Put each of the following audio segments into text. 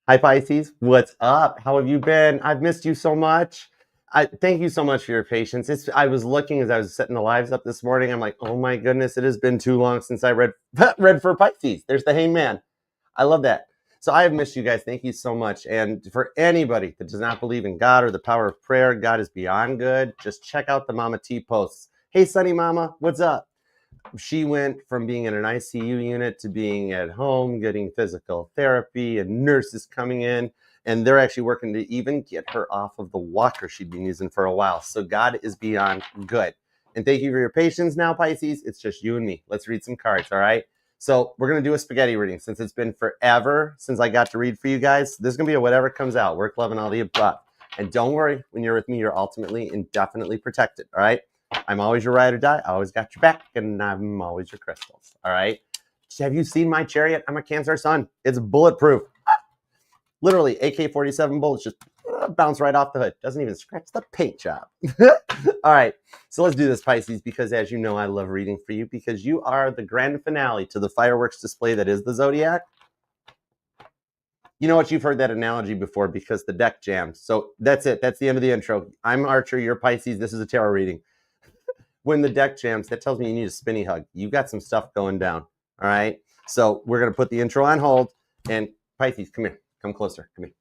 Hi, Pisces. What's up? How have you been? I've missed you so much. Thank you so much for your patience. I was looking as I was setting the lives up this morning. I'm like, oh my goodness, it has been too long since I read read for Pisces. There's the hangman. I love that. So I have missed you guys. Thank you so much. And for anybody that does not believe in God or the power of prayer, God is beyond good. Just check out the Mama T posts. Hey, Sunny Mama, what's up? She went from being in an ICU unit to being at home, getting physical therapy and nurses coming in. And they're actually working to even get her off of the walker she'd been using for a while. So God is beyond good. And thank you for your patience now, Pisces. It's just you and me. Let's read some cards, all right? So we're going to do a spaghetti reading since it's been forever since I got to read for you guys. This is going to be a whatever comes out. Work, love, and all the above. And don't worry, when you're with me, you're ultimately indefinitely protected, all right? I'm always your ride or die. I always got your back, and I'm always your crystals. All right. Have you seen my chariot? I'm a Cancer sun. It's bulletproof. Literally, AK-47 bullets just bounce right off the hood. Doesn't even scratch the paint job. All right. So let's do this, Pisces, because as you know, I love reading for you because you are the grand finale to the fireworks display that is the Zodiac. You know what? You've heard that analogy before because the deck jammed. So that's it. That's the end of the intro. I'm Archer. You're Pisces. This is a tarot reading. When the deck jams, that tells me you need a spinny hug. You got some stuff going down. All right. So we're going to put the intro on hold. And Pisces, come here. Come closer. Come here.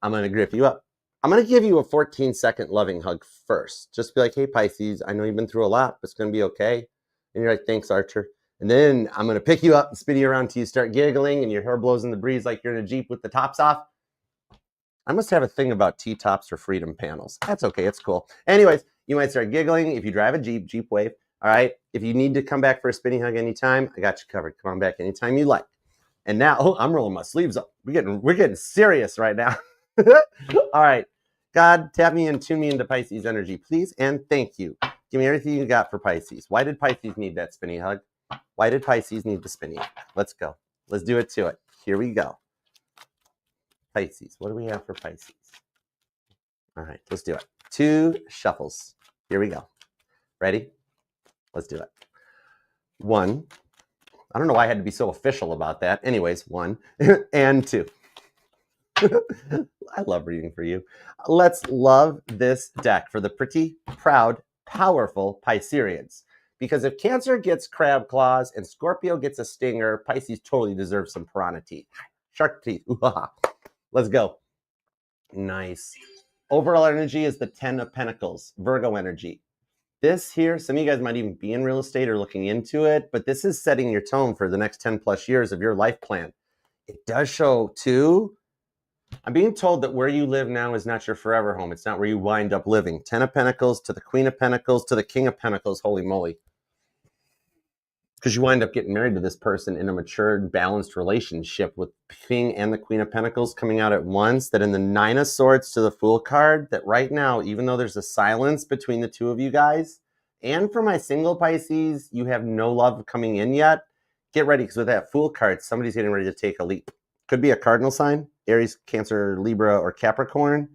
I'm going to grip you up. I'm going to give you a 14-second loving hug first. Just be like, hey, Pisces, I know you've been through a lot, but it's going to be okay. And you're like, thanks, Archer. And then I'm going to pick you up and spin you around till you start giggling and your hair blows in the breeze like you're in a Jeep with the tops off. I must have a thing about T-tops or freedom panels. That's okay. It's cool. Anyways, you might start giggling. If you drive a Jeep, Jeep wave. All right. If you need to come back for a spinning hug anytime, I got you covered. Come on back anytime you like. And now, I'm rolling my sleeves up. We're getting serious right now. All right. God, tap me and tune me into Pisces energy, please. And thank you. Give me everything you got for Pisces. Why did Pisces need that spinning hug? Why did Pisces need the spinning hug? Let's go. Let's do it to it. Here we go. Pisces. What do we have for Pisces? All right, let's do it. 2 shuffles. Here we go. Ready? Let's do it. 1. I don't know why I had to be so official about that. Anyways, 1 and 2. I love reading for you. Let's love this deck for the pretty, proud, powerful Pisceans. Because if Cancer gets crab claws and Scorpio gets a stinger, Pisces totally deserves some piranha teeth. Shark teeth. Let's go. Nice. Overall energy is the 10 of Pentacles, Virgo energy. This here, some of you guys might even be in real estate or looking into it, but this is setting your tone for the next 10 plus years of your life plan. It does show too. I'm being told that where you live now is not your forever home. It's not where you wind up living. 10 of Pentacles to the Queen of Pentacles to the King of Pentacles. Holy moly. Because you wind up getting married to this person in a mature, balanced relationship with King and the Queen of Pentacles coming out at once. That in the 9 of Swords to the Fool card, that right now, even though there's a silence between the two of you guys, and for my single Pisces, you have no love coming in yet, get ready, because with that Fool card, somebody's getting ready to take a leap. Could be a cardinal sign, Aries, Cancer, Libra, or Capricorn.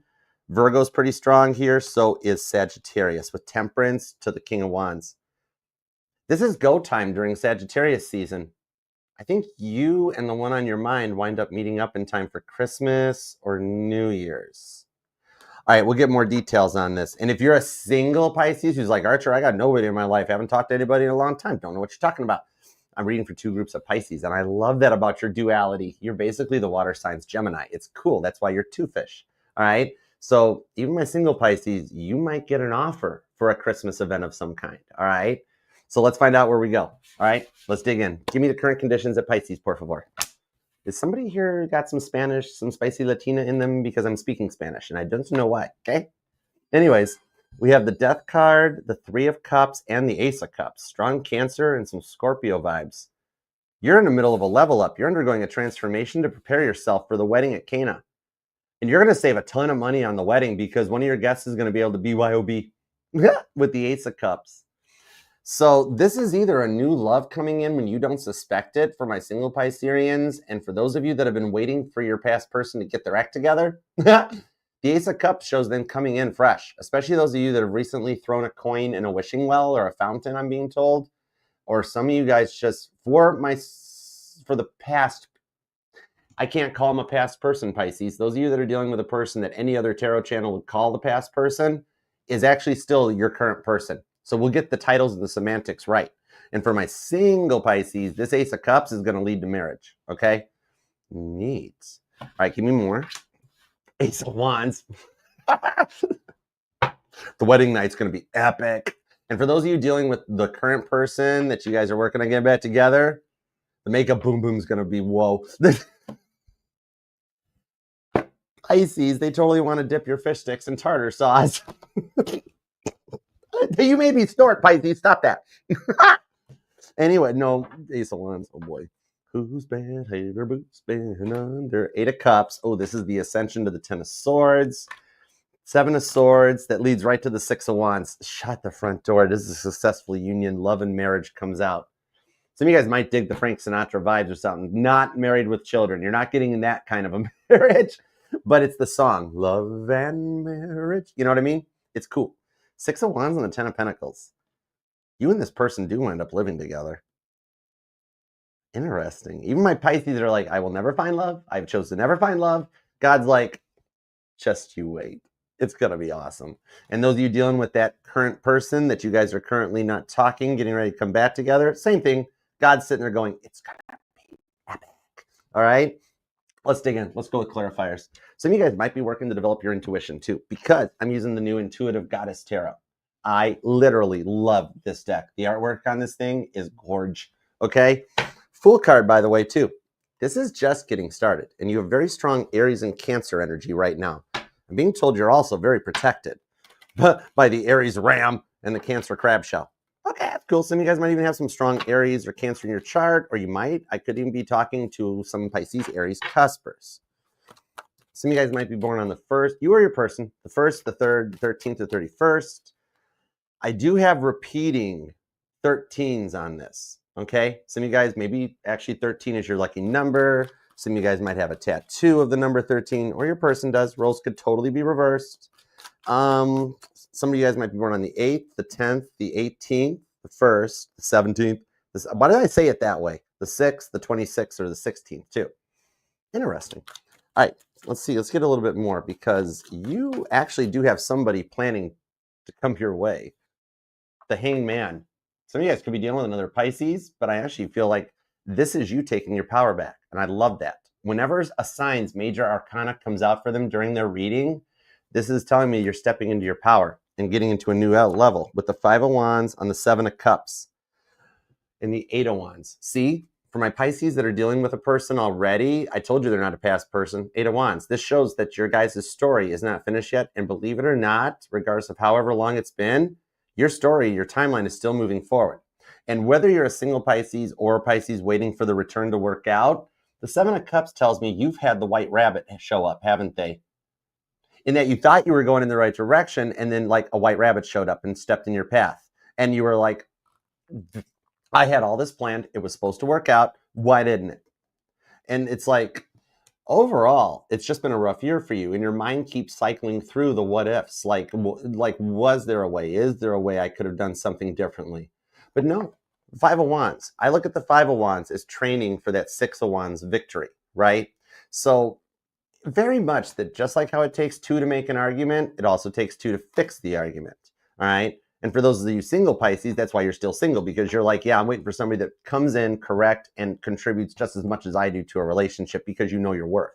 Virgo's pretty strong here, so is Sagittarius, with Temperance to the King of Wands. This is go time during Sagittarius season. I think you and the one on your mind wind up meeting up in time for Christmas or New Year's. All right, we'll get more details on this. And if you're a single Pisces who's like, Archer, I got nobody in my life, haven't talked to anybody in a long time, don't know what you're talking about. I'm reading for 2 groups of Pisces, and I love that about your duality. You're basically the water signs Gemini. It's cool. That's why you're 2 fish. All right. So even my single Pisces, you might get an offer for a Christmas event of some kind. All right. So let's find out where we go. All right, let's dig in. Give me the current conditions at Pisces, por favor. Is somebody here got some Spanish, some spicy Latina in them? Because I'm speaking Spanish and I don't know why, okay? Anyways, we have the Death card, the 3 of Cups, and the Ace of Cups. Strong Cancer and some Scorpio vibes. You're in the middle of a level up. You're undergoing a transformation to prepare yourself for the wedding at Cana. And you're going to save a ton of money on the wedding because one of your guests is going to be able to BYOB with the Ace of Cups. So this is either a new love coming in when you don't suspect it for my single Pisceans, and for those of you that have been waiting for your past person to get their act together, the Ace of Cups shows them coming in fresh, especially those of you that have recently thrown a coin in a wishing well or a fountain, I'm being told, or some of you guys just for the past, I can't call them a past person, Pisces. Those of you that are dealing with a person that any other tarot channel would call the past person is actually still your current person. So we'll get the titles and the semantics right. And for my single Pisces, this Ace of Cups is going to lead to marriage. Okay? Neat. All right, give me more. Ace of Wands. The wedding night's going to be epic. And for those of you dealing with the current person that you guys are working on getting back together, the makeup boom boom is going to be whoa. Pisces, they totally want to dip your fish sticks in tartar sauce. You made me snort, Pisces. Stop that. Anyway, no, Ace of Wands. Oh boy. Whose behavior boots been under? Eight of Cups. Oh, this is the ascension to the Ten of Swords. Seven of Swords. That leads right to the Six of Wands. Shut the front door. This is a successful union. Love and marriage comes out. Some of you guys might dig the Frank Sinatra vibes or something. Not married with children. You're not getting in that kind of a marriage. But it's the song, Love and Marriage. You know what I mean? It's cool. Six of Wands and the Ten of Pentacles. You and this person do end up living together. Interesting. Even my Pisces are like, I will never find love. I've chosen to never find love. God's like, just you wait. It's going to be awesome. And those of you dealing with that current person that you guys are currently not talking, getting ready to come back together, same thing. God's sitting there going, it's going to be epic. All right? Let's dig in. Let's go with clarifiers. Some of you guys might be working to develop your intuition too, because I'm using the new Intuitive Goddess Tarot. I literally love this deck. The artwork on this thing is gorge. Okay? Fool card, by the way, too. This is just getting started, and you have very strong Aries and Cancer energy right now. I'm being told you're also very protected by the Aries ram and the Cancer crab shell. Okay, that's cool. Some of you guys might even have some strong Aries or Cancer in your chart, or I could even be talking to some Pisces Aries cuspers. Some of you guys might be born on the 1st. You are your person. The 1st, the 3rd, the 13th, the 31st. I do have repeating 13s on this. Okay, some of you guys, maybe actually 13 is your lucky number. Some of you guys might have a tattoo of the number 13, or your person does. Roles could totally be reversed. Some of you guys might be born on the 8th, the 10th, the 18th, the 1st, the 17th. Why did I say it that way? The 6th, the 26th, or the 16th too. Interesting. All right, let's see. Let's get a little bit more, because you actually do have somebody planning to come your way. The Hanged Man. Some of you guys could be dealing with another Pisces, but I actually feel like this is you taking your power back, and I love that. Whenever a sign's major arcana comes out for them during their reading, this is telling me you're stepping into your power and getting into a new level with the 5 of Wands on the 7 of Cups and the 8 of Wands. See, for my Pisces that are dealing with a person already, I told you they're not a past person. 8 of Wands. This shows that your guys' story is not finished yet, and believe it or not, regardless of however long it's been, your story, your timeline is still moving forward. And whether you're a single Pisces or a Pisces waiting for the return to work out, the 7 of Cups tells me you've had the white rabbit show up, haven't they? In that you thought you were going in the right direction, and then like a white rabbit showed up and stepped in your path. And you were like, I had all this planned. It was supposed to work out. Why didn't it? And it's like, overall, it's just been a rough year for you, and your mind keeps cycling through the what ifs. Like, was there a way? Is there a way I could have done something differently? But no, 5 of Wands. I look at the 5 of Wands as training for that 6 of Wands victory, right? So very much that just like how it takes 2 to make an argument, it also takes 2 to fix the argument, all right? And for those of you single Pisces, that's why you're still single, because you're like, yeah, I'm waiting for somebody that comes in, correct, and contributes just as much as I do to a relationship, because you know your worth.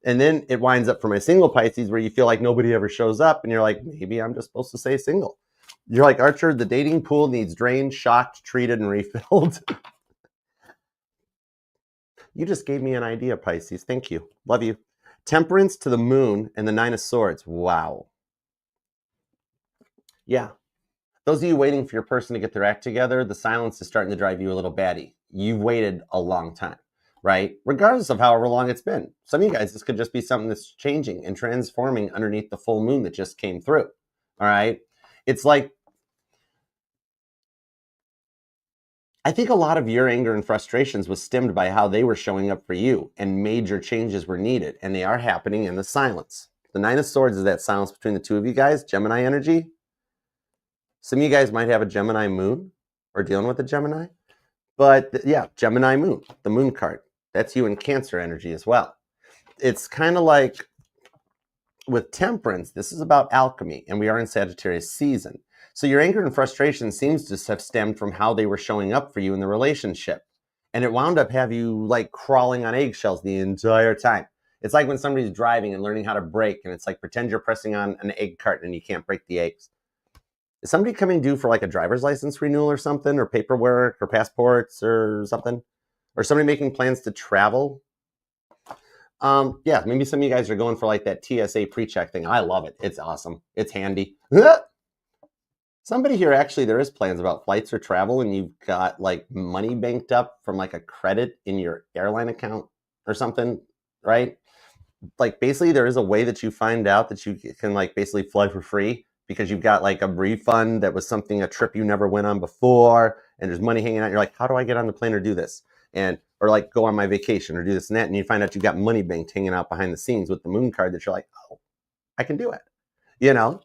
And then it winds up for my single Pisces where you feel like nobody ever shows up, and you're like, maybe I'm just supposed to stay single. You're like, Archer, the dating pool needs drained, shocked, treated, and refilled. You just gave me an idea, Pisces. Thank you. Love you. Temperance to the Moon and the 9 of Swords. Wow. Yeah. Those of you waiting for your person to get their act together, the silence is starting to drive you a little batty. You've waited a long time, right? Regardless of however long it's been. Some of you guys, this could just be something that's changing and transforming underneath the full moon that just came through, all right? It's like, I think a lot of your anger and frustrations was stemmed by how they were showing up for you, and major changes were needed, and they are happening in the silence. The 9 of Swords is that silence between the two of you guys, Gemini energy. Some of you guys might have a Gemini moon or dealing with a Gemini. But yeah, Gemini moon, the moon card. That's you in Cancer energy as well. It's kind of like with Temperance, this is about alchemy, and we are in Sagittarius season. So your anger and frustration seems to have stemmed from how they were showing up for you in the relationship. And it wound up have you like crawling on eggshells the entire time. It's like when somebody's driving and learning how to brake, and it's like pretend you're pressing on an egg carton and you can't break the eggs. Is somebody coming due for like a driver's license renewal or something, or paperwork or passports or something? Or somebody making plans to travel? Yeah, maybe some of you guys are going for like that TSA pre-check thing. I love it. It's awesome. It's handy. Somebody here, actually, there is plans about flights or travel, and you've got like money banked up from like a credit in your airline account or something, right? Like basically there is a way that you find out that you can like basically fly for free because you've got like a refund that was something, a trip you never went on before, and there's money hanging out. You're like, how do I get on the plane or do this? And or like go on my vacation or do this and that, and you find out you got money banked hanging out behind the scenes with the moon card that you're like, oh, I can do it. You know?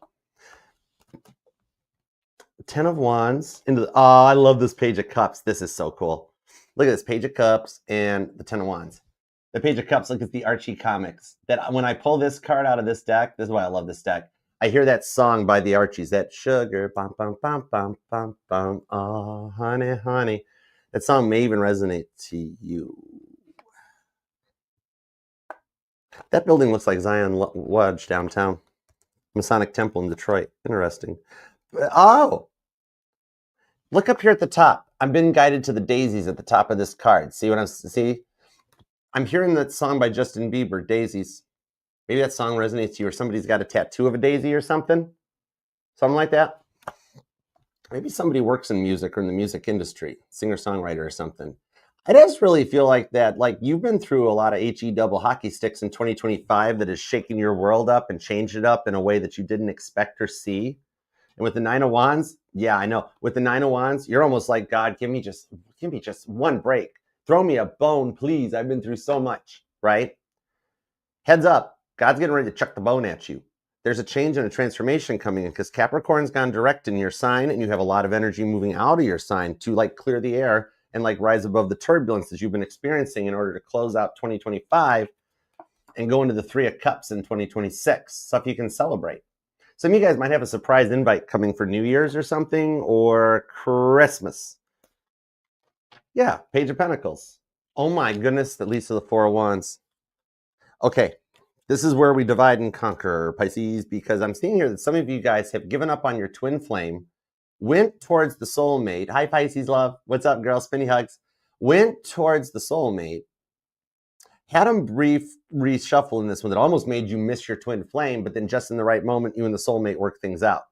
10 of Wands into the, oh, I love this Page of Cups. This is so cool. Look at this Page of Cups and the 10 of Wands. The Page of Cups, look at the Archie comics. That when I pull this card out of this deck, this is why I love this deck. I hear that song by the Archies, that sugar, bum, bum, bum, bum, bum, bum, oh, honey, honey. That song may even resonate to you. That building looks like Zion Lodge downtown. Masonic Temple in Detroit. Interesting. Oh! Look up here at the top. I've been guided to the daisies at the top of this card. See what I'm hearing that song by Justin Bieber, Daisies. Maybe that song resonates to you, or somebody's got a tattoo of a daisy or something. Something like that. Maybe somebody works in music or in the music industry, singer-songwriter or something. I just really feel like that, like you've been through a lot of HE double hockey sticks in 2025 that has shaken your world up and changed it up in a way that you didn't expect or see. And with the 9 of Wands, yeah, I know. With the 9 of Wands, you're almost like, God, give me just one break. Throw me a bone, please. I've been through so much, right? Heads up, God's getting ready to chuck the bone at you. There's a change and a transformation coming in because Capricorn's gone direct in your sign, and you have a lot of energy moving out of your sign to like clear the air and like rise above the turbulence that you've been experiencing in order to close out 2025 and go into the 3 of Cups in 2026. Stuff you can celebrate. Some of you guys might have a surprise invite coming for New Year's or something, or Christmas. Yeah, Page of Pentacles. Oh my goodness, that leads to the 4 of Wands. Okay, this is where we divide and conquer, Pisces, because I'm seeing here that some of you guys have given up on your twin flame, went towards the soulmate. Hi, Pisces love. What's up, girl? Spinny hugs. Went towards the soulmate, had a brief reshuffle in this one that almost made you miss your twin flame, but then just in the right moment, you and the soulmate work things out.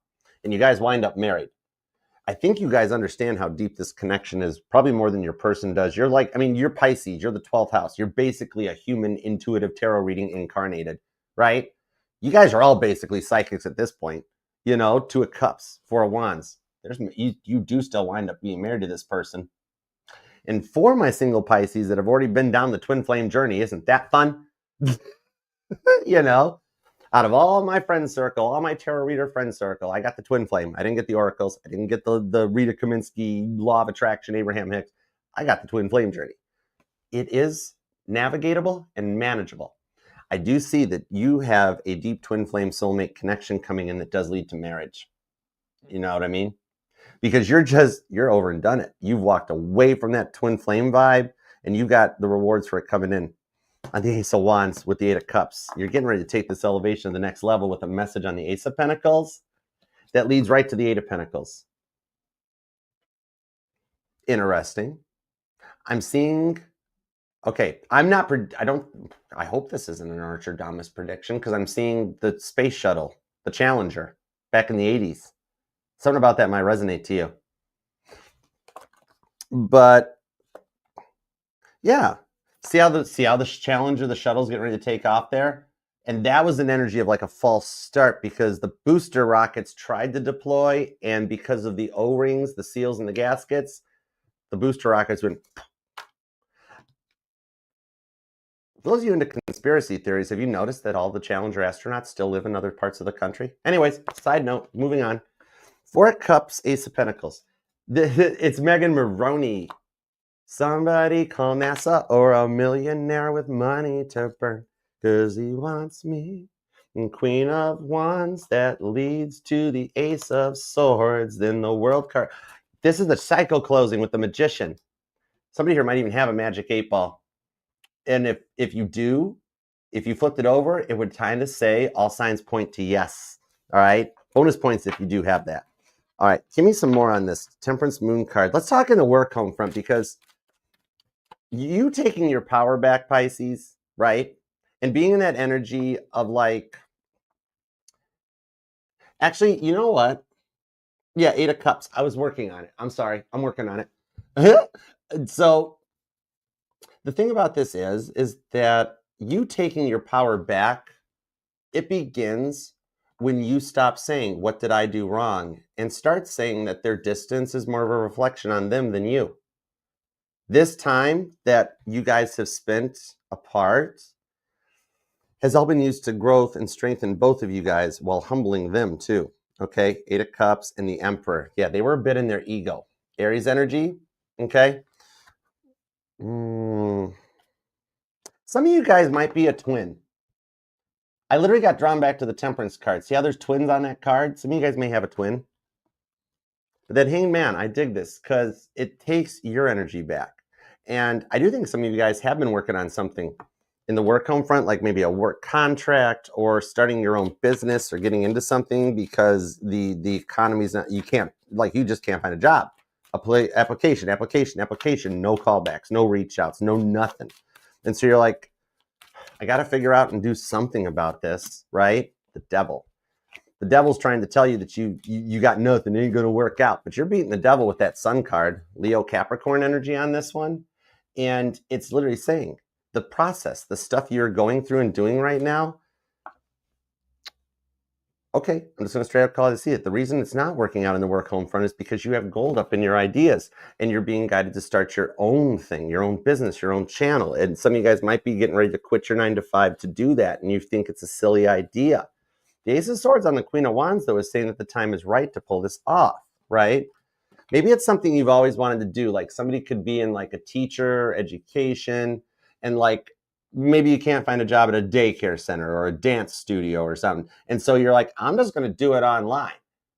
And you guys wind up married. I think you guys understand how deep this connection is, probably more than your person does. You're like, I mean, you're Pisces, you're the 12th house. You're basically a human intuitive tarot reading incarnated, right? You guys are all basically psychics at this point. You know, 2 of Cups, 4 of Wands. You do still wind up being married to this person. And for my single Pisces that have already been down the twin flame journey, isn't that fun? You know, out of all my friend circle, all my tarot reader friend circle, I got the twin flame. I didn't get the oracles. I didn't get the Rita Kaminsky, Law of Attraction, Abraham Hicks. I got the twin flame journey. It is navigatable and manageable. I do see that you have a deep twin flame soulmate connection coming in that does lead to marriage. You know what I mean? Because you're over and done it. You've walked away from that twin flame vibe, and you got the rewards for it coming in. On the Ace of Wands with the 8 of Cups, you're getting ready to take this elevation to the next level with a message on the Ace of Pentacles that leads right to the 8 of Pentacles. Interesting. I'm seeing, okay, I hope this isn't an Archer-Damas prediction because I'm seeing the space shuttle, the Challenger, back in the 80s. Something about that might resonate to you. But yeah, see how the Challenger, the shuttle's getting ready to take off there? And that was an energy of like a false start because the booster rockets tried to deploy, and because of the O-rings, the seals, and the gaskets, the booster rockets went. Those of you into conspiracy theories, have you noticed that all the Challenger astronauts still live in other parts of the country? Anyways, side note, moving on. 4 of Cups, Ace of Pentacles. It's Megan Maroney Somebody call NASA or a millionaire with money to burn, 'cause he wants me. And Queen of Wands, that leads to the Ace of Swords, then the World card. This is the cycle closing with the Magician. Somebody here might even have a magic 8-ball. And if you do, if you flipped it over, it would kind of say all signs point to yes. All right. Bonus points if you do have that. All right. Give me some more on this Temperance Moon card. Let's talk in the work home front, because you taking your power back, Pisces, right? And being in that energy of like, actually, you know what? Yeah, 8 of Cups. I was working on it. I'm sorry. I'm working on it. So the thing about this is that you taking your power back, it begins when you stop saying, what did I do wrong? And start saying that their distance is more of a reflection on them than you. This time that you guys have spent apart has all been used to growth and strengthen both of you guys while humbling them too. Okay, 8 of Cups and the Emperor. Yeah, they were a bit in their ego. Aries energy, okay? Some of you guys might be a twin. I literally got drawn back to the Temperance card. See how there's twins on that card? Some of you guys may have a twin. But that Hanged Man, I dig this because it takes your energy back. And I do think some of you guys have been working on something in the work home front, like maybe a work contract or starting your own business or getting into something, because the economy's not, you just can't find a job. Application, no callbacks, no reach outs, no nothing. And so you're like, I got to figure out and do something about this, right? The devil. The devil's trying to tell you that you got nothing, it ain't going to work out. But you're beating the devil with that Sun card, Leo Capricorn energy on this one. And it's literally saying the process, the stuff you're going through and doing right now. Okay, I'm just going to straight up call it to see it. The reason it's not working out in the work home front is because you have gold up in your ideas and you're being guided to start your own thing, your own business, your own channel. And some of you guys might be getting ready to quit your 9 to 5 to do that. And you think it's a silly idea. The Ace of Swords on the Queen of Wands, though, is saying that the time is right to pull this off, right? Maybe it's something you've always wanted to do. Like somebody could be in like a teacher, education, and like maybe you can't find a job at a daycare center or a dance studio or something. And so you're like, I'm just going to do it online,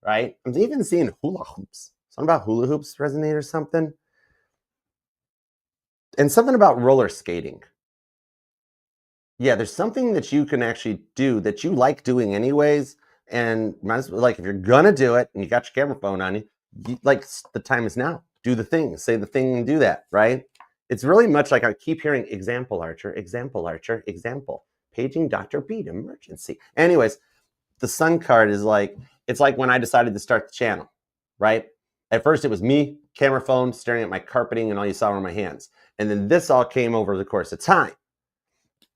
right? I'm even seeing hula hoops. Something about hula hoops resonate or something. And something about roller skating. Yeah, there's something that you can actually do that you like doing anyways. And might as well, like, if you're going to do it and you got your camera phone on you, like, the time is now. Do the thing, say the thing and do that, right? It's really much like I keep hearing example, Archer, example, paging Dr. Beat, emergency. Anyways, the Sun card is like, it's like when I decided to start the channel, right? At first it was me, camera phone, staring at my carpeting, and all you saw were my hands. And then this all came over the course of time.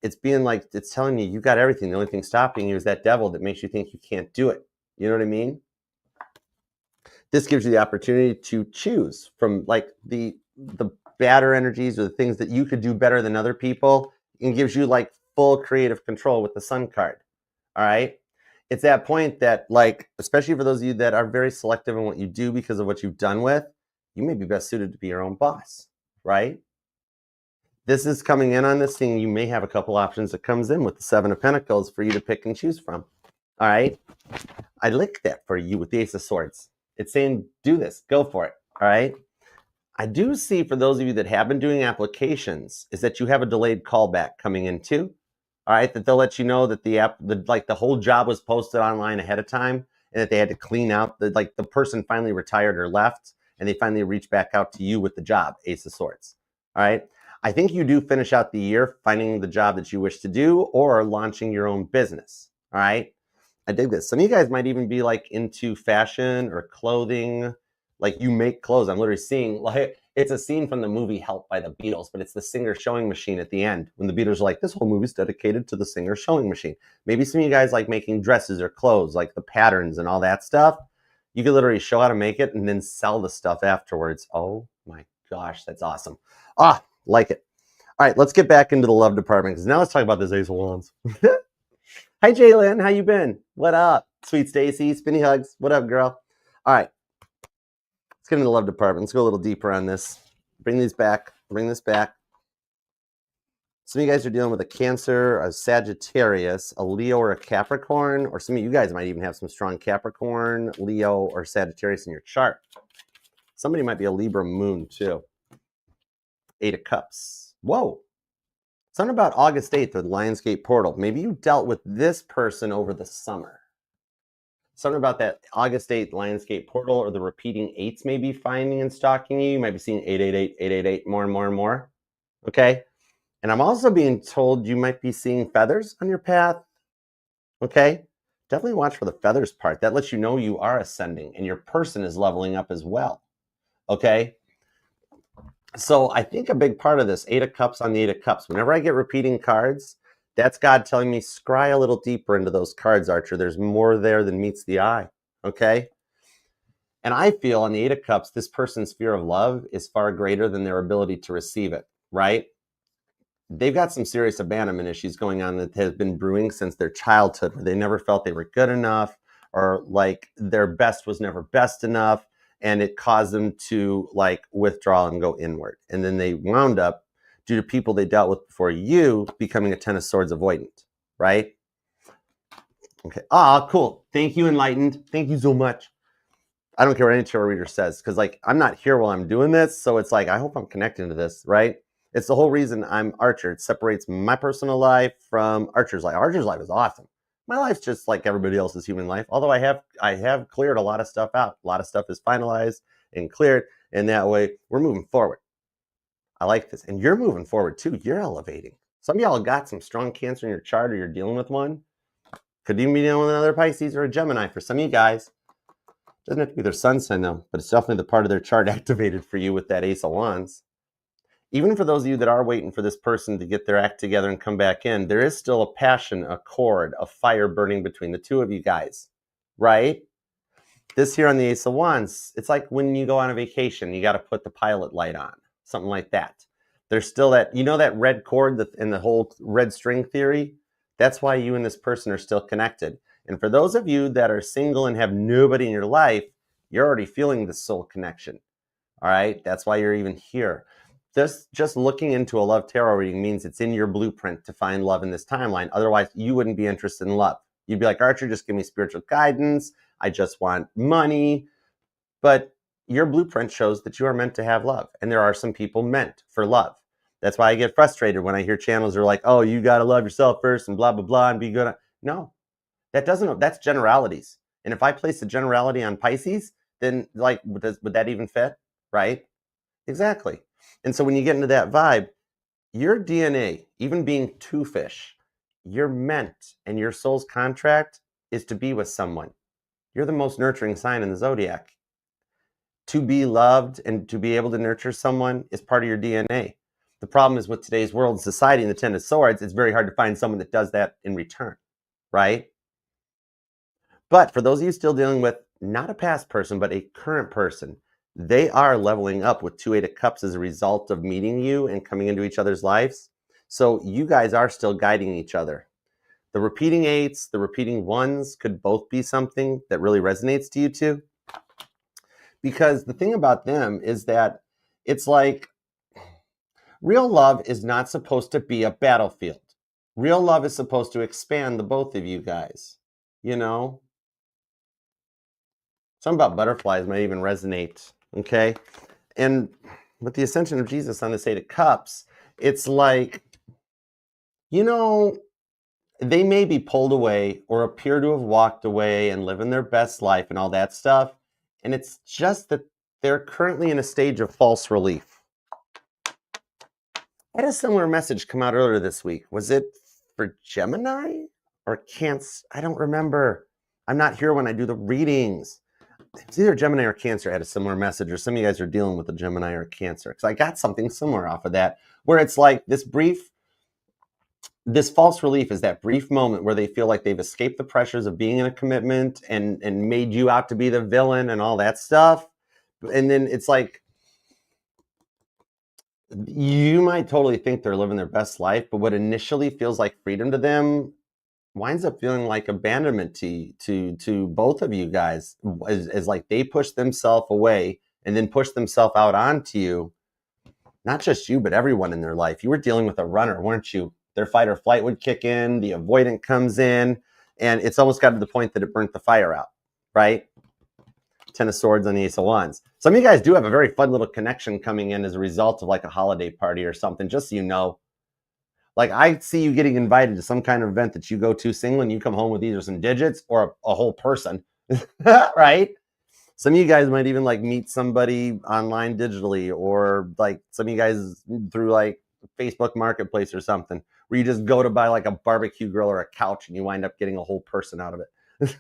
It's being like, it's telling you got everything. The only thing stopping you is that devil that makes you think you can't do it. You know what I mean? This gives you the opportunity to choose from like the badder energies or the things that you could do better than other people, and gives you like full creative control with the Sun card. All right. It's that point that, like, especially for those of you that are very selective in what you do because of what you've done with, you may be best suited to be your own boss, right? This is coming in on this thing. You may have a couple options that comes in with the 7 of Pentacles for you to pick and choose from. All right. I like that for you with the Ace of Swords. It's saying, do this, go for it. All right. I do see for those of you that have been doing applications is that you have a delayed callback coming in too. All right. That they'll let you know that the whole job was posted online ahead of time and that they had to clean out the person finally retired or left and they finally reached back out to you with the job, Ace of Swords. All right. I think you do finish out the year finding the job that you wish to do or launching your own business. All right. I dig this. Some of you guys might even be like into fashion or clothing, like you make clothes. I'm literally seeing, like, it's a scene from the movie Help by the Beatles, but it's the singer sewing machine at the end when the Beatles are like, this whole movie's dedicated to the singer sewing machine. Maybe some of you guys like making dresses or clothes, like the patterns and all that stuff. You could literally show how to make it and then sell the stuff afterwards. Oh my gosh, that's awesome. Like it. All right, let's get back into the love department, because now let's talk about this Ace of Wands. Hi, Jalen. How you been? What up? Sweet Stacy. Spinny hugs. What up, girl? All right. Let's get into the love department. Let's go a little deeper on this. Bring these back. bring this back. Some of you guys are dealing with a Cancer, a Sagittarius, a Leo, or a Capricorn, or some of you guys might even have some strong Capricorn, Leo, or Sagittarius in your chart. Somebody might be a Libra moon too. 8 of Cups. Whoa. Something about August 8th or the Lionsgate portal. Maybe you dealt with this person over the summer. Something about that August 8th Lionsgate portal or the repeating eights may be finding and stalking you. You might be seeing 888, 888 more and more and more. Okay. And I'm also being told you might be seeing feathers on your path. Okay. Definitely watch for the feathers part. That lets you know you are ascending and your person is leveling up as well. Okay. So I think a big part of this, 8 of Cups on the 8 of Cups, whenever I get repeating cards, that's God telling me, scry a little deeper into those cards, Archer. There's more there than meets the eye. Okay. And I feel on the 8 of Cups, this person's fear of love is far greater than their ability to receive it, right? They've got some serious abandonment issues going on that has been brewing since their childhood, where they never felt they were good enough, or like their best was never best enough, and it caused them to like withdraw and go inward. And then they wound up, due to people they dealt with before you, becoming a 10 of Swords avoidant, right? Okay. Ah, cool. Thank you, Enlightened. Thank you so much. I don't care what any tarot reader says, because like I'm not here while I'm doing this, so it's like I hope I'm connecting to this, right? It's the whole reason I'm Archer. It separates my personal life from Archer's life. Archer's life is awesome. My life's just like everybody else's human life. Although I have cleared a lot of stuff out. A lot of stuff is finalized and cleared, and that way we're moving forward. I like this, and you're moving forward too. You're elevating. Some of y'all got some strong Cancer in your chart, or you're dealing with one. Could even be dealing with another Pisces or a Gemini for some of you guys. Doesn't have to be their sun sign though, but it's definitely the part of their chart activated for you with that Ace of Wands. Even for those of you that are waiting for this person to get their act together and come back in, there is still a passion, a cord, a fire burning between the two of you guys, right? This here on the Ace of Wands, it's like when you go on a vacation, you got to put the pilot light on, something like that. There's still that, you know, that red cord in the whole red string theory? That's why you and this person are still connected. And for those of you that are single and have nobody in your life, you're already feeling the soul connection. All right. That's why you're even here. Just looking into a love tarot reading means it's in your blueprint to find love in this timeline. Otherwise, you wouldn't be interested in love. You'd be like, Archer, just give me spiritual guidance. I just want money. But your blueprint shows that you are meant to have love. And there are some people meant for love. That's why I get frustrated when I hear channels are like, oh, you got to love yourself first and blah, blah, blah, and be good. No, that's generalities. And if I place a generality on Pisces, then like, would that even fit? Right? Exactly. And so when you get into that vibe, your DNA, even being two fish, you're meant, and your soul's contract is to be with someone. You're the most nurturing sign in the Zodiac. To be loved and to be able to nurture someone is part of your DNA. The problem is with today's world and society and the 10 of Swords, it's very hard to find someone that does that in return, right? But for those of you still dealing with not a past person, but a current person, they are leveling up with 2 8 of Cups as a result of meeting you and coming into each other's lives. So you guys are still guiding each other. The repeating eights, the repeating ones could both be something that really resonates to you two. Because the thing about them is that it's like real love is not supposed to be a battlefield. Real love is supposed to expand the both of you guys, you know? Something about butterflies might even resonate, okay? And with the ascension of Jesus on this 8 of Cups, it's like, you know, they may be pulled away or appear to have walked away and living their best life and all that stuff. And it's just that they're currently in a stage of false relief. I had a similar message come out earlier this week. Was it for Gemini or Cancer? I don't remember. I'm not here when I do the readings. It's either Gemini or Cancer. I had a similar message, or some of you guys are dealing with a Gemini or Cancer, because I got something similar off of that, where it's like this false relief is that brief moment where they feel like they've escaped the pressures of being in a commitment and made you out to be the villain and all that stuff. And then it's like, you might totally think they're living their best life, but what initially feels like freedom to them winds up feeling like abandonment to both of you guys, as like they push themselves away and then push themselves out onto you. not just you, but everyone in their life. You were dealing with a runner, weren't you? Their fight or flight would kick in, the avoidant comes in, and it's almost got to the point that it burnt the fire out, right? 10 of Swords on the Ace of Wands. Some of you guys do have a very fun little connection coming in as a result of like a holiday party or something, just so you know. Like I see you getting invited to some kind of event that you go to single and you come home with either some digits or a whole person, right? Some of you guys might even like meet somebody online digitally, or like some of you guys through like Facebook Marketplace or something, where you just go to buy like a barbecue grill or a couch and you wind up getting a whole person out of it.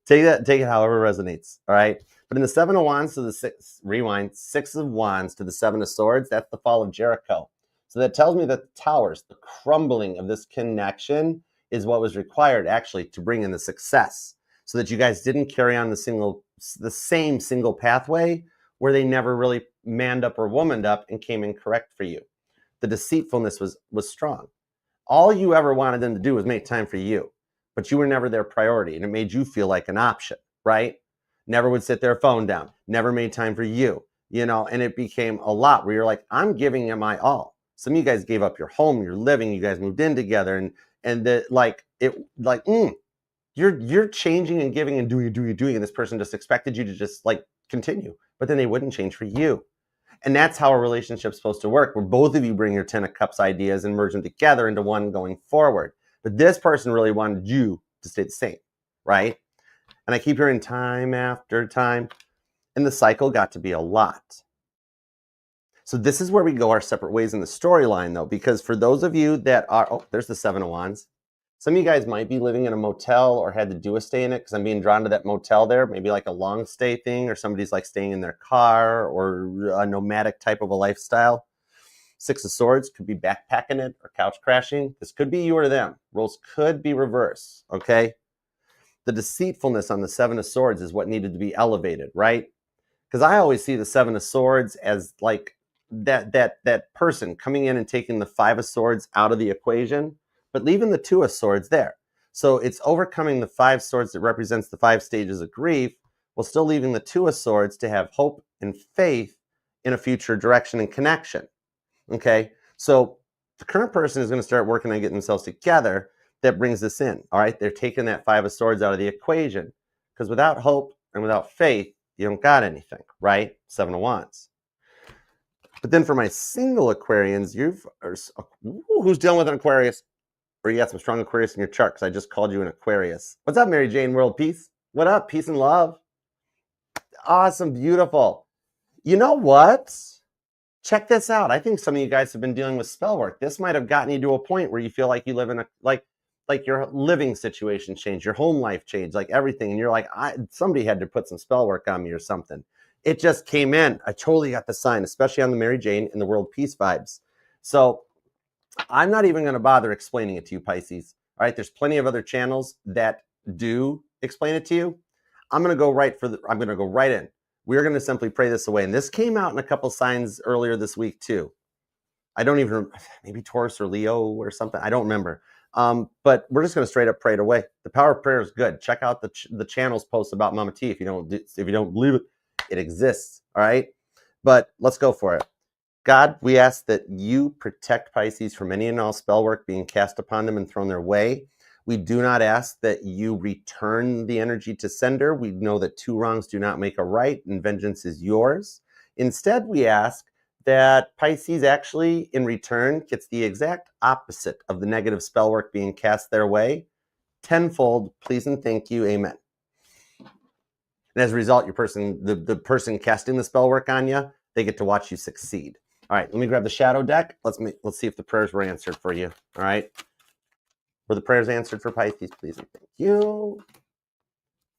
Take it however resonates. All right. But in the Seven of Wands to the Six of Wands to the Seven of Swords, that's the fall of Jericho. So that tells me that the towers, the crumbling of this connection is what was required actually to bring in the success, so that you guys didn't carry on the same single pathway where they never really manned up or womaned up and came in correct for you. The deceitfulness was strong. All you ever wanted them to do was make time for you, but you were never their priority, and it made you feel like an option, right? Never would sit their phone down, never made time for you, and it became a lot where you're like, I'm giving you my all. Some of you guys gave up your home, your living, you guys moved in together, you're changing and giving and doing, and this person just expected you to just like continue, but then they wouldn't change for you. And that's how a relationship's supposed to work, where both of you bring your 10 of Cups ideas and merge them together into one going forward. But this person really wanted you to stay the same, right? And I keep hearing time after time, and the cycle got to be a lot. So this is where we go our separate ways in the storyline, though, because for those of you that are, there's the Seven of Wands. Some of you guys might be living in a motel or had to do a stay in it, because I'm being drawn to that motel there, maybe like a long stay thing, or somebody's like staying in their car, or a nomadic type of a lifestyle. Six of Swords could be backpacking it or couch crashing. This could be you or them. Roles could be reversed, okay? The deceitfulness on the Seven of Swords is what needed to be elevated, right? Because I always see the Seven of Swords as like that person coming in and taking the Five of Swords out of the equation, but leaving the Two of Swords there. So it's overcoming the Five Swords that represents the 5 stages of grief, while still leaving the Two of Swords to have hope and faith in a future direction and connection. Okay, so the current person is going to start working on getting themselves together. That brings this in. All right, they're taking that Five of Swords out of the equation, because without hope and without faith, you don't got anything, right? Seven of Wands. But then for my single Aquarians, who's dealing with an Aquarius? Or you got some strong Aquarius in your chart, because I just called you an Aquarius. What's up, Mary Jane? World Peace? What up? Peace and love. Awesome. Beautiful. You know what? Check this out. I think some of you guys have been dealing with spell work. This might have gotten you to a point where you feel like you live in a, like your living situation changed, your home life changed, like everything. And you're like, somebody had to put some spell work on me or something. It just came in. I totally got the sign, especially on the Mary Jane and the World Peace vibes. So I'm not even going to bother explaining it to you, Pisces. All right, there's plenty of other channels that do explain it to you. I'm going to go right in. We're going to simply pray this away. And this came out in a couple signs earlier this week too. I don't even, maybe Taurus or Leo or something. I don't remember. But we're just going to straight up pray it away. The power of prayer is good. Check out the channel's posts about Mama T. If you don't believe it, it exists. All right. But let's go for it. God, we ask that you protect Pisces from any and all spell work being cast upon them and thrown their way. We do not ask that you return the energy to sender. We know that 2 wrongs do not make a right, and vengeance is yours. Instead, we ask that Pisces actually, in return, gets the exact opposite of the negative spell work being cast their way. Tenfold, please and thank you, amen. And as a result, the person casting the spell work on you, they get to watch you succeed. All right, let me grab the shadow deck. Let's see if the prayers were answered for you. All right. Were the prayers answered for Pisces, please and thank you.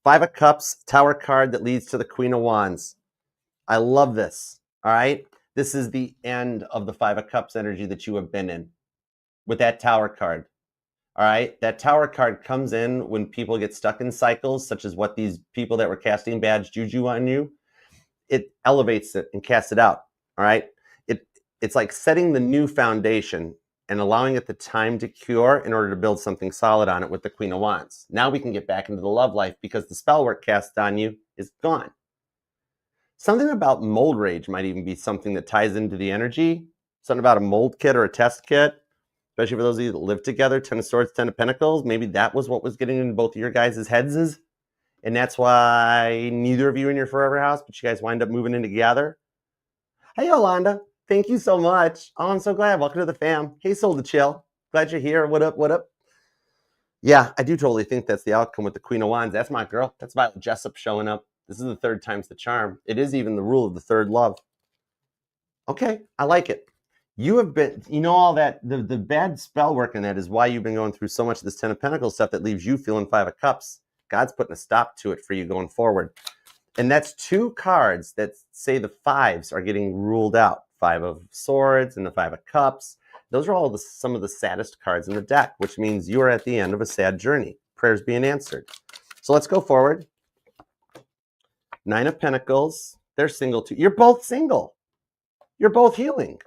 5 of Cups, Tower card that leads to the Queen of Wands. I love this. All right. This is the end of the 5 of Cups energy that you have been in with that Tower card. All right. That Tower card comes in when people get stuck in cycles, such as what these people that were casting bad juju on you. It elevates it and casts it out. All right. It's like setting the new foundation and allowing it the time to cure in order to build something solid on it with the Queen of Wands. Now we can get back into the love life because the spell work cast on you is gone. Something about mold rage might even be something that ties into the energy. Something about a mold kit or a test kit, especially for those of you that live together. 10 of Swords, 10 of Pentacles. Maybe that was what was getting in both of your guys' heads. And that's why neither of you in your forever house, but you guys wind up moving in together. Hey, Yolanda. Thank you so much. Oh, I'm so glad. Welcome to the fam. Hey, Soul to Chill. Glad you're here. What up? What up? Yeah, I do totally think that's the outcome with the Queen of Wands. That's my girl. That's Violet Jessup showing up. This is the third time's the charm. It is even the rule of the third love. Okay, I like it. You have been, all that, the bad spell work in that is why you've been going through so much of this 10 of Pentacles stuff that leaves you feeling 5 of Cups. God's putting a stop to it for you going forward. And that's 2 cards that say the 5s are getting ruled out. 5 of Swords and the 5 of Cups. Those are all some of the saddest cards in the deck, which means you are at the end of a sad journey. Prayers being answered. So let's go forward. 9 of Pentacles. They're single too. You're both single. You're both healing.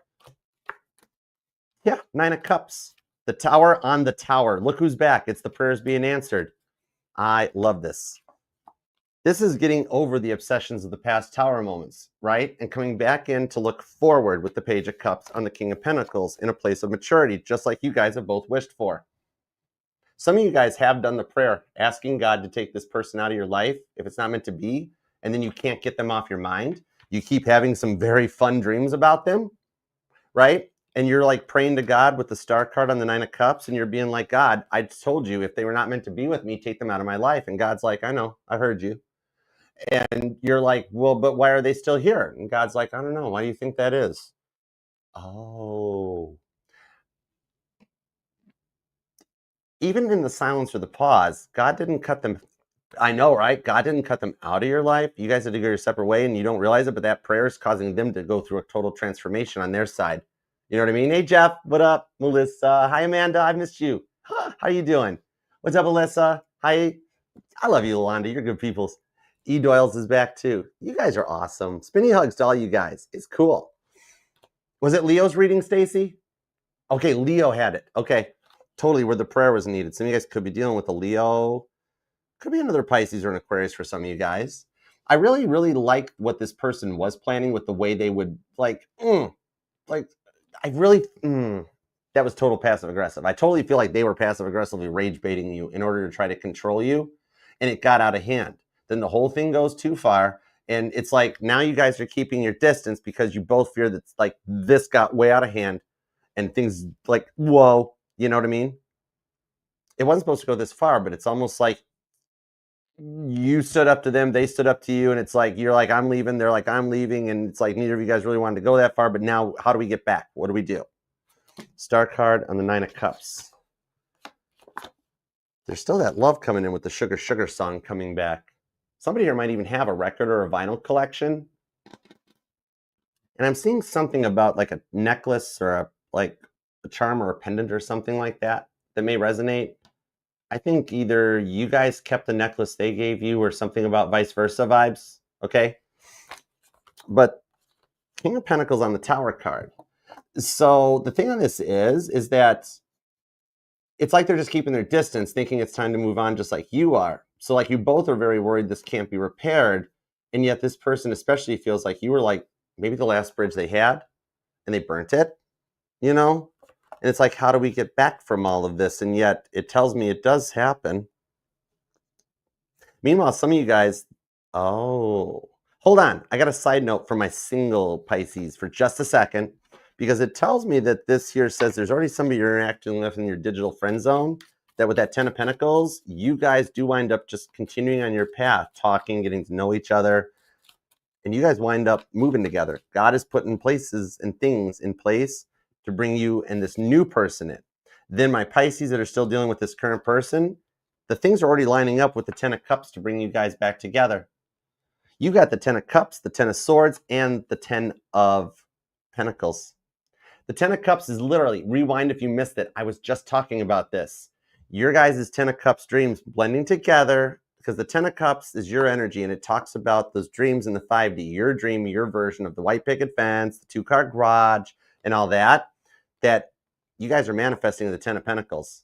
Yeah, 9 of Cups. The Tower on the Tower. Look who's back. It's the prayers being answered. I love this. This is getting over the obsessions of the past Tower moments, right? And coming back in to look forward with the Page of Cups on the King of Pentacles in a place of maturity, just like you guys have both wished for. Some of you guys have done the prayer, asking God to take this person out of your life if it's not meant to be, and then you can't get them off your mind. You keep having some very fun dreams about them, right? And you're like praying to God with the Star card on the 9 of Cups, and you're being like, God, I told you if they were not meant to be with me, take them out of my life. And God's like, I know, I heard you. And you're like, well, but why are they still here? And God's like, I don't know. Why do you think that is? Oh. Even in the silence or the pause, God didn't cut them. I know, right? God didn't cut them out of your life. You guys had to go your separate way and you don't realize it, but that prayer is causing them to go through a total transformation on their side. You know what I mean? Hey, Jeff, what up? Melissa. Hi, Amanda. I missed you. How you doing? What's up, Alyssa? Hi. I love you, Yolanda. You're good people. E. Doyle's is back too. You guys are awesome. Spinny hugs to all you guys. It's cool. Was it Leo's reading, Stacy? Okay, Leo had it. Okay, totally where the prayer was needed. Some of you guys could be dealing with a Leo. Could be another Pisces or an Aquarius for some of you guys. I really, really liked what this person was planning with the way they would that was total passive aggressive. I totally feel like they were passive aggressively rage baiting you in order to try to control you, and it got out of hand. Then the whole thing goes too far, and it's like now you guys are keeping your distance because you both fear that like this got way out of hand, and things like whoa, you know what I mean? It wasn't supposed to go this far, but it's almost like you stood up to them, they stood up to you, and it's like you're like I'm leaving, they're like I'm leaving, and it's like neither of you guys really wanted to go that far, but now how do we get back? What do we do? Star card on the 9 of Cups. There's still that love coming in with the Sugar Sugar song coming back. Somebody here might even have a record or a vinyl collection. And I'm seeing something about like a necklace or a charm or a pendant or something like that may resonate. I think either you guys kept the necklace they gave you or something about vice versa vibes. Okay. But King of Pentacles on the Tower card. So the thing on this is that it's like they're just keeping their distance, thinking it's time to move on just like you are. So like you both are very worried this can't be repaired. And yet this person especially feels like you were like maybe the last bridge they had and they burnt it, you know? And it's like, how do we get back from all of this? And yet it tells me it does happen. Meanwhile, some of you guys, hold on. I got a side note for my single Pisces for just a second, because it tells me that this here says there's already somebody you're interacting with in your digital friend zone, that with that 10 of Pentacles, you guys do wind up just continuing on your path, talking, getting to know each other, and you guys wind up moving together. God is putting places and things in place to bring you and this new person in. Then my Pisces that are still dealing with this current person, the things are already lining up with the 10 of Cups to bring you guys back together. You got the 10 of Cups, the 10 of Swords, and the 10 of Pentacles. The 10 of Cups is literally, rewind if you missed it, I was just talking about this. Your guys' 10 of Cups dreams blending together, because the 10 of Cups is your energy, and it talks about those dreams in the 5D, your dream, your version of the white picket fence, the 2-car garage, and all that, that you guys are manifesting in the 10 of Pentacles.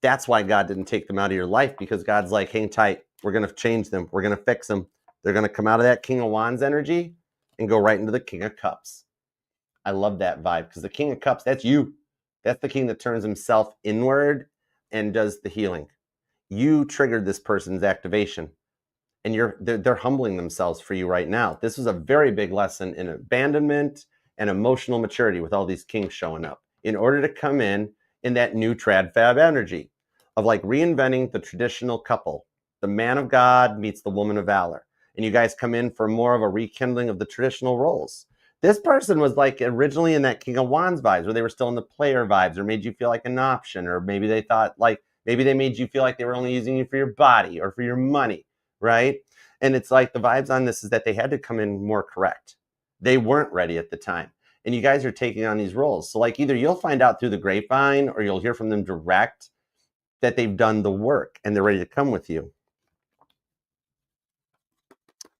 That's why God didn't take them out of your life, because God's like, hang tight. We're going to change them. We're going to fix them. They're going to come out of that King of Wands energy, and go right into the King of Cups. I love that vibe because the King of Cups, that's you. That's the king that turns himself inward and does the healing. You triggered this person's activation, and they're humbling themselves for you right now. This is a very big lesson in abandonment and emotional maturity with all these kings showing up in order to come in that new trad fab energy of like reinventing the traditional couple. The man of God meets the woman of valor. And you guys come in for more of a rekindling of the traditional roles. This person was like originally in that King of Wands vibes where they were still in the player vibes or made you feel like an option, or maybe they thought like, maybe they made you feel like they were only using you for your body or for your money, right? And it's like the vibes on this is that they had to come in more correct. They weren't ready at the time. And you guys are taking on these roles. So like either you'll find out through the grapevine or you'll hear from them direct that they've done the work and they're ready to come with you.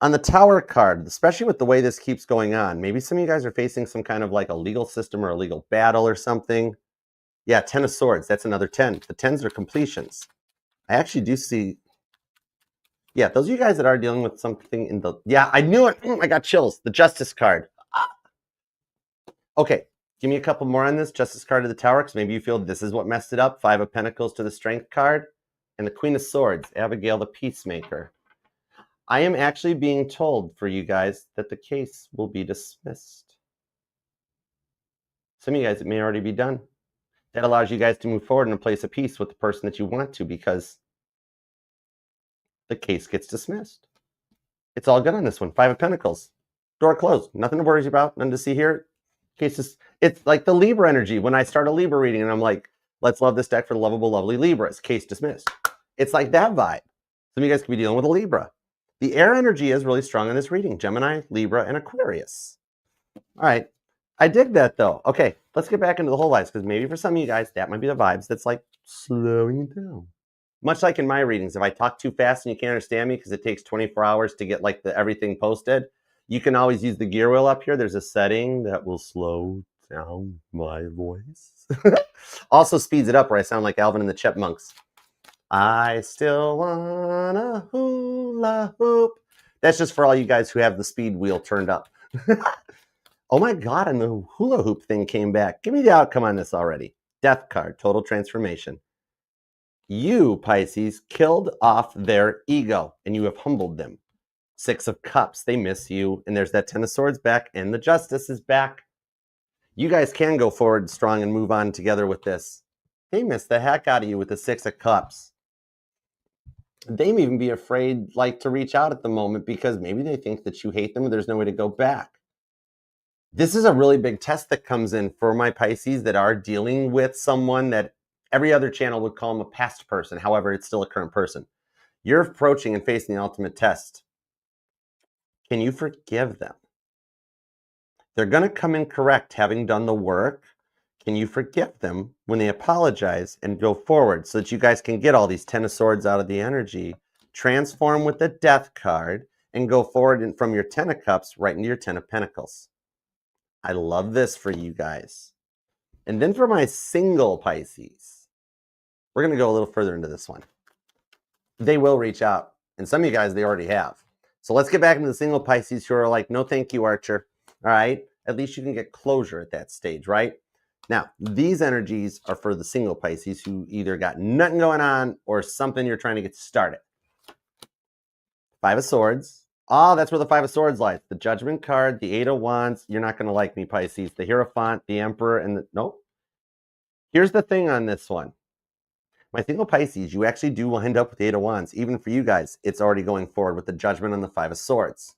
On the Tower card, especially with the way this keeps going on, maybe some of you guys are facing some kind of like a legal system or a legal battle or something. Yeah, 10 of Swords, that's another 10. The 10s are completions. I actually do see, yeah, those of you guys that are dealing with something in the, yeah, I knew it. I got chills. The Justice card. Okay, give me a couple more on this. Justice card to the Tower, because maybe you feel this is what messed it up. 5 of Pentacles to the Strength card. And the Queen of Swords, Abigail the Peacemaker. I am actually being told for you guys that the case will be dismissed. Some of you guys, it may already be done. That allows you guys to move forward in a place of peace with the person that you want to because the case gets dismissed. It's all good on this one. 5 of Pentacles. Door closed. Nothing to worry about. Nothing to see here. Cases. It's like the Libra energy. When I start a Libra reading and I'm like, let's love this deck for the lovable, lovely Libras. Case dismissed. It's like that vibe. Some of you guys could be dealing with a Libra. The air energy is really strong in this reading. Gemini, Libra, and Aquarius. All right. I dig that, though. Okay, let's get back into the whole vibes, because maybe for some of you guys, that might be the vibes that's like slowing it down. Much like in my readings, if I talk too fast and you can't understand me because it takes 24 hours to get like everything posted, you can always use the gear wheel up here. There's a setting that will slow down my voice. Also speeds it up where I sound like Alvin and the Chipmunks. I still wanna hula hoop. That's just for all you guys who have the speed wheel turned up. Oh my God, and the hula hoop thing came back. Give me the outcome on this already. Death card, total transformation. You, Pisces, killed off their ego and you have humbled them. 6 of Cups, they miss you. And there's that 10 of Swords back and the Justice is back. You guys can go forward strong and move on together with this. They miss the heck out of you with the 6 of Cups. They may even be afraid like to reach out at the moment because maybe they think that you hate them and there's no way to go back. This is a really big test that comes in for my Pisces that are dealing with someone that every other channel would call them a past person. However, it's still a current person. You're approaching and facing the ultimate test. Can you forgive them? They're going to come in correct, having done the work. Can you forgive them when they apologize and go forward so that you guys can get all these 10 of Swords out of the energy, transform with the Death card, and go forward from your 10 of Cups right into your 10 of Pentacles? I love this for you guys. And then for my single Pisces, we're going to go a little further into this one. They will reach out. And some of you guys, they already have. So let's get back into the single Pisces who are like, no, thank you, Archer. All right. At least you can get closure at that stage, right? Now, these energies are for the single Pisces who either got nothing going on or something you're trying to get started. 5 of Swords. Oh, that's where the 5 of Swords lies. The Judgment card, the 8 of Wands. You're not going to like me, Pisces. The Hierophant, the Emperor, and the... Nope. Here's the thing on this one. My single Pisces, you actually do wind up with the 8 of Wands. Even for you guys, it's already going forward with the Judgment and the 5 of Swords.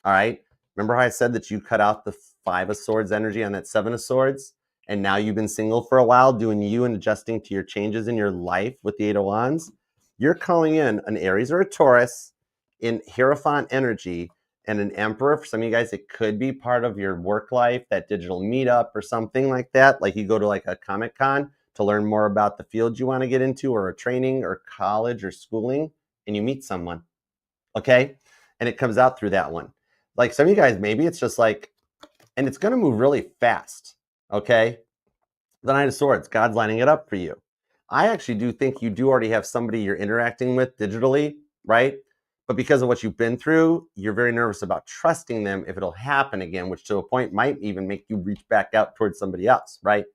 All right? Remember how I said that you cut out the 5 of Swords energy on that 7 of Swords? And now you've been single for a while, doing you and adjusting to your changes in your life with the 8 of Wands? You're calling in an Aries or a Taurus in Hierophant energy and an Emperor. For some of you guys, it could be part of your work life, that digital meetup or something like that. Like you go to like a Comic-Con to learn more about the field you want to get into, or a training or college or schooling, and you meet someone, okay? And it comes out through that one. Like some of you guys, maybe it's just like, and it's going to move really fast, okay? The 9 of Swords, God's lining it up for you. I actually do think you do already have somebody you're interacting with digitally, right? But because of what you've been through, you're very nervous about trusting them if it'll happen again, which to a point might even make you reach back out towards somebody else, right?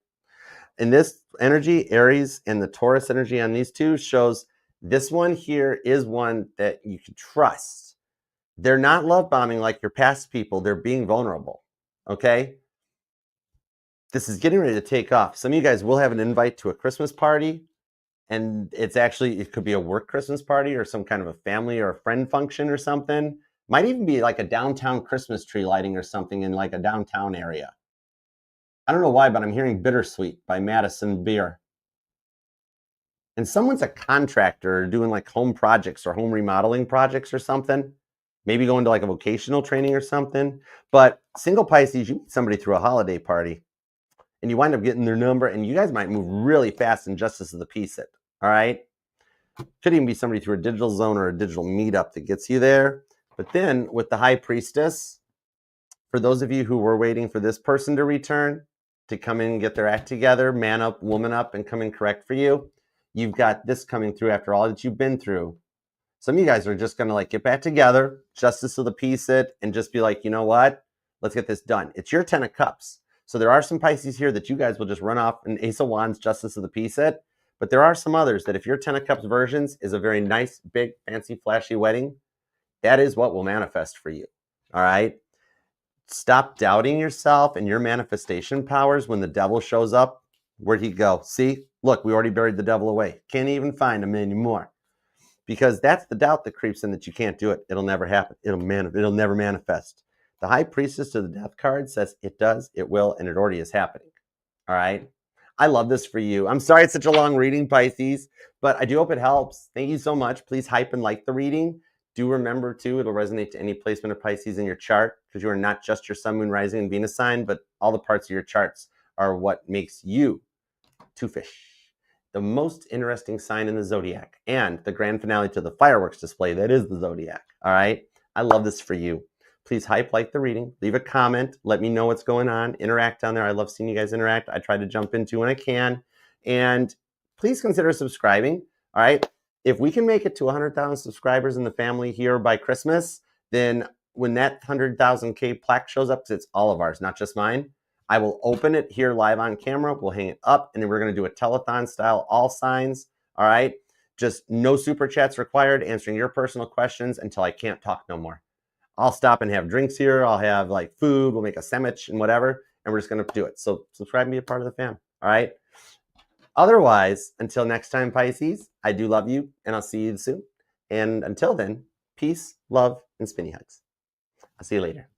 In this energy, Aries and the Taurus energy on these two shows this one here is one that you can trust. They're not love bombing like your past people. They're being vulnerable, okay? This is getting ready to take off. Some of you guys will have an invite to a Christmas party, and it could be a work Christmas party or some kind of a family or a friend function or something. Might even be like a downtown Christmas tree lighting or something in like a downtown area. I don't know why, but I'm hearing Bittersweet by Madison Beer. And someone's a contractor doing like home projects or home remodeling projects or something. Maybe going to like a vocational training or something. But single Pisces, you meet somebody through a holiday party and you wind up getting their number, and you guys might move really fast in justice of the peace it. All right. Could even be somebody through a digital zone or a digital meetup that gets you there. But then with the High Priestess, for those of you who were waiting for this person to return, to come in and get their act together, man up, woman up, and come in correct for you, you've got this coming through after all that you've been through. Some of you guys are just going to like get back together, justice of the peace it, and just be like, you know what? Let's get this done. It's your 10 of Cups. So there are some Pisces here that you guys will just run off an Ace of Wands, justice of the peace it. But there are some others that if your 10 of Cups versions is a very nice, big, fancy, flashy wedding, that is what will manifest for you. All right? Stop doubting yourself and your manifestation powers when the devil shows up. Where'd he go? See? Look, we already buried the devil away. Can't even find him anymore. Because that's the doubt that creeps in that you can't do it. It'll never happen. It'll never manifest. The High Priestess to the Death card says it does, it will, and it already is happening. All right? I love this for you. I'm sorry it's such a long reading, Pisces, but I do hope it helps. Thank you so much. Please hype and like the reading. Do remember, too, it'll resonate to any placement of Pisces in your chart, because you are not just your sun, moon, rising, and Venus sign, but all the parts of your charts are what makes you two fish, the most interesting sign in the Zodiac, and the grand finale to the fireworks display that is the Zodiac. All right? I love this for you. Please hype, like the reading, leave a comment, let me know what's going on, interact down there. I love seeing you guys interact. I try to jump into when I can. And please consider subscribing. All right? If we can make it to 100,000 subscribers in the family here by Christmas, then when that 100,000K plaque shows up, because it's all of ours, not just mine, I will open it here live on camera. We'll hang it up, and then we're going to do a telethon style, all signs. All right? Just no super chats required, answering your personal questions until I can't talk no more. I'll stop and have drinks here. I'll have like food. We'll make a sandwich and whatever, and we're just going to do it. So subscribe and be a part of the fam. All right? Otherwise, until next time, Pisces, I do love you, and I'll see you soon. And until then, peace, love, and spinny hugs. I'll see you later.